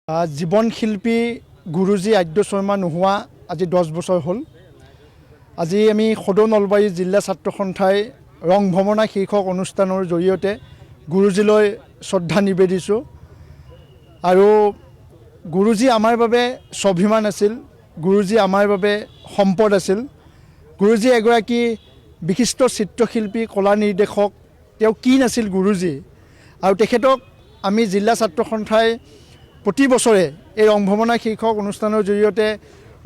জীৱন শিল্পী গুৰুজী আদ্য শৰ্মা নোহোৱা আজি 10 বছৰ হ'ল। আজি আমি সদৌ নলবাৰী জিলা ছাত্ৰ সন্থাই ৰং ভ্ৰমণা শীৰ্ষক অনুষ্ঠানৰ জৰিয়তে গুৰুজীলৈ শ্ৰদ্ধা নিবেদিছোঁ। আৰু গুৰুজী আমাৰ বাবে স্বাভিমান আছিল, গুৰুজী আমাৰ বাবে সম্পদ আছিল। গুৰুজী এগৰাকী বিশিষ্ট চিত্ৰশিল্পী, কলা নিৰ্দেশক। তেওঁ কি নাছিল গুৰুজী, আৰু তেখেতক আমি জিলা ছাত্ৰ সন্থাই প্ৰতি বছৰে এই ৰং ভ্ৰমণা শীৰ্ষক অনুষ্ঠানৰ জৰিয়তে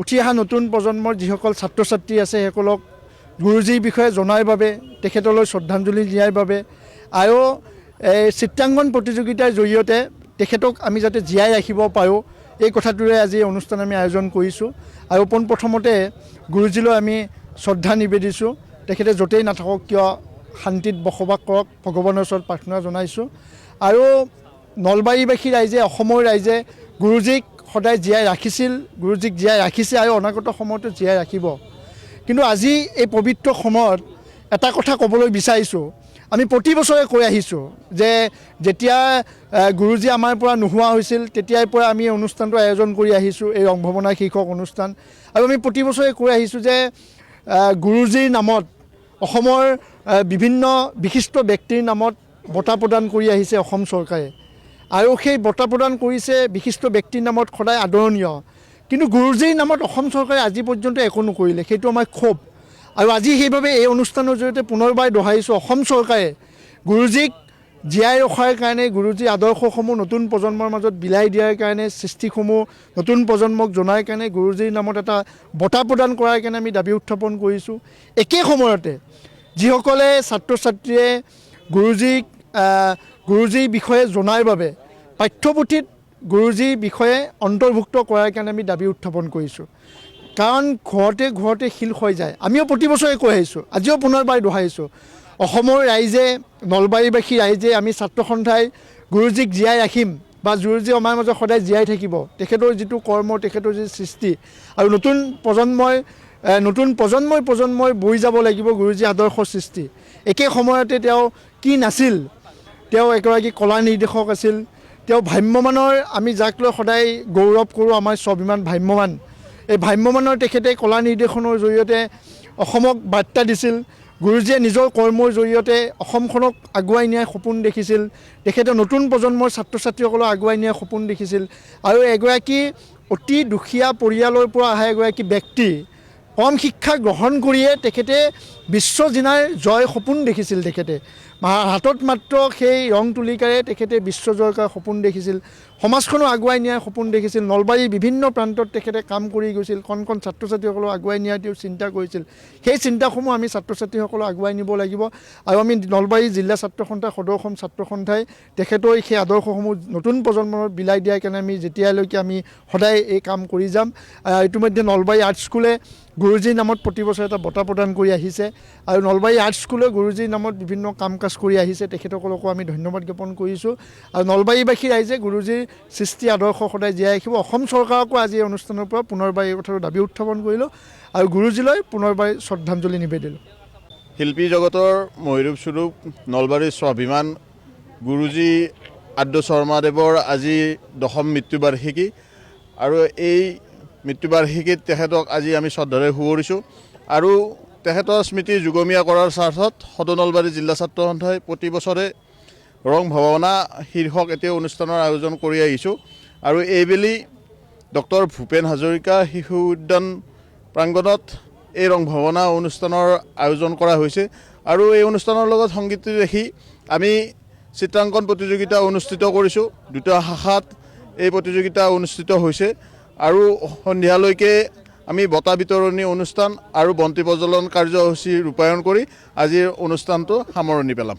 উঠি অহা নতুন প্ৰজন্মৰ যিসকল ছাত্ৰ ছাত্ৰী আছে সেইসকলক গুৰুজীৰ বিষয়ে জনাৰ বাবে, তেখেতলৈ শ্ৰদ্ধাঞ্জলি দিয়াৰ বাবে, আৰু এই চিত্ৰাংকন প্ৰতিযোগিতাৰ জৰিয়তে তেখেতক আমি যাতে জীয়াই ৰাখিব পাৰোঁ এই কথাটোৰে আজি এই অনুষ্ঠান আমি আয়োজন কৰিছোঁ। আৰু পোনপ্ৰথমতে গুৰুজীলৈ আমি শ্ৰদ্ধা নিবেদিছোঁ। তেখেতে য'তেই নাথাকক কিয় শান্তিত বসবাস কৰক, ভগৱানৰ ওচৰত প্ৰাৰ্থনা জনাইছোঁ। আৰু নলবাৰীবাসী ৰাইজে, অসমৰ ৰাইজে গুৰুজীক সদায় জীয়াই ৰাখিছিল, গুৰুজীক জীয়াই ৰাখিছে আৰু অনাগত সময়তো জীয়াই ৰাখিব। কিন্তু আজি এই পবিত্ৰ সময়ত এটা কথা ক'বলৈ বিচাৰিছোঁ। আমি প্ৰতি বছৰে কৈ আহিছোঁ যে যেতিয়া গুৰুজী আমাৰ পৰা নোহোৱা হৈছিল তেতিয়াৰ পৰা আমি এই অনুষ্ঠানটো আয়োজন কৰি আহিছোঁ, এই ৰং ভ্ৰমণা শীৰ্ষক অনুষ্ঠান। আৰু আমি প্ৰতি বছৰে কৈ আহিছোঁ যে গুৰুজীৰ নামত অসমৰ বিভিন্ন বিশিষ্ট ব্যক্তিৰ নামত বঁটা প্ৰদান কৰি আহিছে অসম চৰকাৰে, আৰু সেই বঁটা প্ৰদান কৰিছে বিশিষ্ট ব্যক্তিৰ নামত, সদায় আদৰণীয়। কিন্তু গুৰুজীৰ নামত অসম চৰকাৰে আজি পৰ্যন্ত একো নকৰিলে, সেইটো আমাৰ ক্ষোভ। আৰু আজি সেইবাবে এই অনুষ্ঠানৰ জৰিয়তে পুনৰবাৰ দোহাৰিছোঁ, অসম চৰকাৰে গুৰুজীক জীয়াই ৰখাৰ কাৰণে, গুৰুজীৰ আদৰ্শসমূহ নতুন প্ৰজন্মৰ মাজত বিলাই দিয়াৰ কাৰণে, সৃষ্টিসমূহ নতুন প্ৰজন্মক জনাৰ কাৰণে গুৰুজীৰ নামত এটা বঁটা প্ৰদান কৰাৰ কাৰণে আমি দাবী উত্থাপন কৰিছোঁ। একে সময়তে যিসকলে ছাত্ৰ ছাত্ৰীয়ে গুৰুজীৰ বিষয়ে জনাৰ বাবে পাঠ্যপুথিত গুৰুজীৰ বিষয়ে অন্তৰ্ভুক্ত কৰাৰ কাৰণে আমি দাবী উত্থাপন কৰিছোঁ। কাৰণ ঘৰতে ঘৰতে শিল হৈ যায়। আমিও প্ৰতি বছৰে কৈ আহিছোঁ, আজিও পুনৰবাৰ দোহাৰিছোঁ। অসমৰ ৰাইজে, নলবাৰীবাসী ৰাইজে, আমি ছাত্ৰ সন্থাই গুৰুজীক জীয়াই ৰাখিম, বা গুৰুজী আমাৰ মাজত সদায় জীয়াই থাকিব। তেখেতৰ যিটো কৰ্ম, তেখেতৰ যি সৃষ্টি, আৰু নতুন প্ৰজন্মই বৈ যাব লাগিব গুৰুজী আদৰ্শ সৃষ্টি। একে সময়তে তেওঁ কি নাছিল? তেওঁ এগৰাকী কলা নিৰ্দেশক আছিল। তেওঁ ভ্ৰাম্যমানৰ, আমি যাক লৈ সদায় গৌৰৱ কৰোঁ, আমাৰ স্বাভিমান ভ্ৰাম্যমান। এই ভ্ৰাম্যমানৰ তেখেতে কলা নিৰ্দেশনৰ জৰিয়তে অসমক বাৰ্তা দিছিল। গুৰুজীয়ে নিজৰ কৰ্মৰ জৰিয়তে অসমখনক আগুৱাই নিয়াৰ সপোন দেখিছিল। তেখেতে নতুন প্ৰজন্মৰ ছাত্ৰ ছাত্ৰীসকলক আগুৱাই নিয়াৰ সপোন দেখিছিল। আৰু এগৰাকী অতি দুখীয়া পৰিয়ালৰ পৰা অহা এগৰাকী ব্যক্তি, কম শিক্ষা গ্ৰহণ কৰিয়ে তেখেতে বিশ্বজিনাৰ জয় সপোন দেখিছিল। তেখেতে হাতত মাত্ৰ সেই ৰং তুলিকাৰে তেখেতে বিশ্বজয় কৰাৰ সপোন দেখিছিল, সমাজখনো আগুৱাই নিয়াৰ সপোন দেখিছিল। নলবাৰীৰ বিভিন্ন প্ৰান্তত তেখেতে কাম কৰি গৈছিল, কণ ছাত্ৰ ছাত্ৰীসকলক আগুৱাই নিয়াৰ তেওঁ চিন্তা কৰিছিল। সেই চিন্তাসমূহ আমি ছাত্ৰ ছাত্ৰীসকলক আগুৱাই নিব লাগিব। আৰু আমি নলবাৰী জিলা ছাত্ৰ সন্থা, সদৌ অসম ছাত্ৰ সন্থাই তেখেতৰ সেই আদৰ্শসমূহ নতুন প্ৰজন্মৰ বিলাই দিয়াৰ কাৰণে আমি যেতিয়ালৈকে আমি সদায় এই কাম কৰি যাম। ইতিমধ্যে নলবাৰী আৰ্ট স্কুলে গুৰুজীৰ নামত প্ৰতি বছৰে এটা বঁটা প্ৰদান কৰি আহিছে, আৰু নলবাৰী আৰ্ট স্কুলে গুৰুজীৰ নামত বিভিন্ন কাম কাজ কৰি আহিছে। তেখেতসকলকো আমি ধন্যবাদ জ্ঞাপন কৰিছোঁ। আৰু নলবাৰীবাসী ৰাইজে গুৰুজীৰ সৃষ্টি আদৰ্শ সদায় জীয়াই ৰাখিব। অসম চৰকাৰকো আজি এই অনুষ্ঠানৰ পৰা পুনৰবাৰ এই কথাটো দাবী উত্থাপন কৰিলোঁ, আৰু গুৰুজীলৈ পুনৰবাৰ শ্ৰদ্ধাঞ্জলি নিবেদিলোঁ। শিল্পী জগতৰ মহিৰূপ স্বৰূপ নলবাৰীৰ স্বাভিমান গুৰুজী আদ্য শৰ্মাদেৱৰ আজি 10ম মৃত্যুবাৰ্ষিকী, আৰু এই মৃত্যুবাৰ্ষিকীত তেখেতক আজি আমি শ্ৰদ্ধাৰে সোঁৱৰিছোঁ। আৰু তেখেতৰ স্মৃতি যুগমীয়া কৰাৰ স্বাৰ্থত সদৌ নলবাৰী জিলা ছাত্ৰ সন্থাই প্ৰতি বছৰে ৰং ভ্ৰমণা শীৰ্ষক এটি অনুষ্ঠানৰ আয়োজন কৰি আহিছোঁ। আৰু এইবেলি ডক্টৰ ভূপেন হাজৰিকা শিশু উদ্যান প্ৰাংগণত এই ৰং ভ্ৰমণা অনুষ্ঠানৰ আয়োজন কৰা হৈছে। আৰু এই অনুষ্ঠানৰ লগত সংগতি ৰাখি আমি চিত্ৰাংকন প্ৰতিযোগিতা অনুষ্ঠিত কৰিছোঁ। 2টা শাখাত এই প্ৰতিযোগিতা অনুষ্ঠিত হৈছে, আৰু সন্ধিয়ালৈকে আমি বঁটা বিতৰণী অনুষ্ঠান আৰু বন্তি প্ৰজ্বলন কাৰ্যসূচী ৰূপায়ণ কৰি আজিৰ অনুষ্ঠানটো সামৰণি পেলাম।